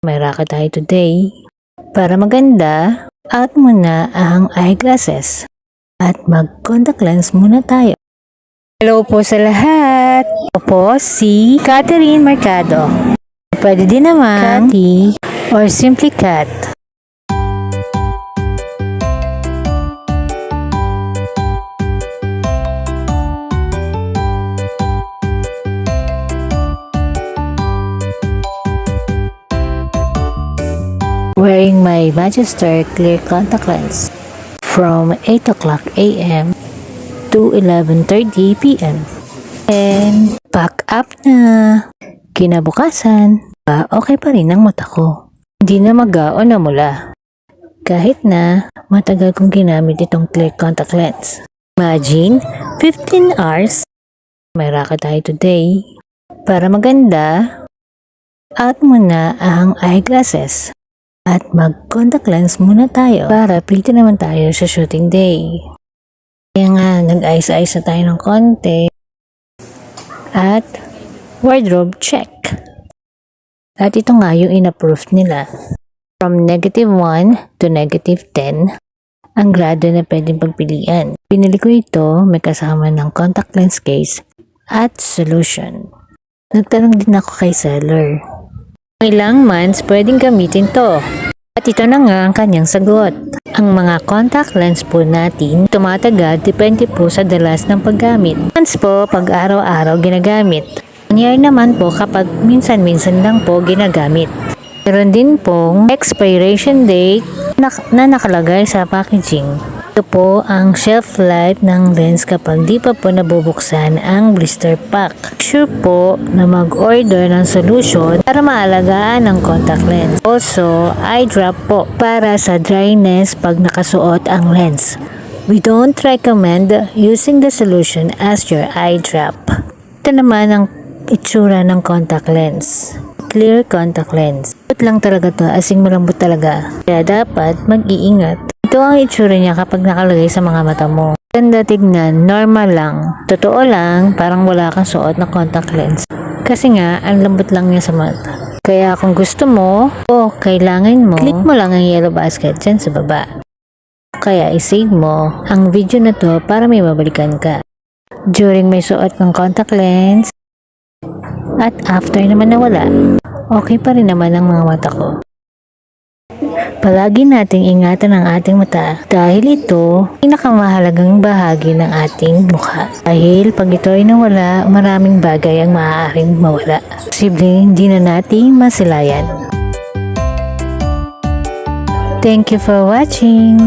May racket tayo today. Para maganda, out muna ang eyeglasses at mag-contact lens muna tayo. Hello po sa lahat! Ako po si Catherine Mercado. Pwede din naman Cathy or simply Cat. Wearing my Manchester clear contact lens from 8 o'clock a.m. to 11:30 p.m. And pack up na. Kinabukasan, okay pa rin ang mata ko. Hindi na magaon na mula. Kahit na matagal kong ginamit itong clear contact lens. Imagine, 15 hours. May racket tayo today. Para maganda, out muna ang eyeglasses. At mag-contact lens muna tayo para pretty naman tayo sa shooting day. Kaya nga, nag-ayos-ayos na tayo ng konti. At wardrobe check. At ito nga yung in-approve nila. From -1 to -10, ang grado na pwedeng pagpilian. Pinili ko ito, may kasama ng contact lens case at solution. Nagtanong din ako kay seller. Ilang months pwedeng gamitin to? At ito na nga ang kanyang sagot. Ang mga contact lens po natin tumatagal depende po sa dalas ng paggamit. Months po pag araw-araw ginagamit. Nangyari naman po kapag minsan-minsan lang po ginagamit. Meron din pong expiration date na nakalagay sa packaging. Ito po ang shelf life ng lens kapag di pa po nabubuksan ang blister pack. Sure po na mag-order ng solution para maalagaan ang contact lens. Also, eye drop po para sa dryness pag nakasuot ang lens. We don't recommend using the solution as your eye drop. Ito naman ang itsura ng contact lens. Clear contact lens. Malambot lang talaga to, asing malambot talaga. Kaya dapat mag-iingat. Ito ang itsura niya kapag nakalagay sa mga mata mo. Ganda tignan, normal lang. Totoo lang, parang wala kang suot na contact lens. Kasi nga, ang lambot lang niya sa mata. Kaya kung gusto mo, o kailangan mo, click mo lang ang yellow basket dyan sa baba. Kaya isave mo ang video na to para may mabalikan ka. During may suot ng contact lens, at after naman nawala, okay pa rin naman ang mga mata ko. Palagi nating ingatan ang ating mata dahil ito pinakamahalagang bahagi ng ating mukha. Dahil pag ito ay nawala, maraming bagay ang maaaring mawala. Posibleng hindi na natin masilayan. Thank you for watching!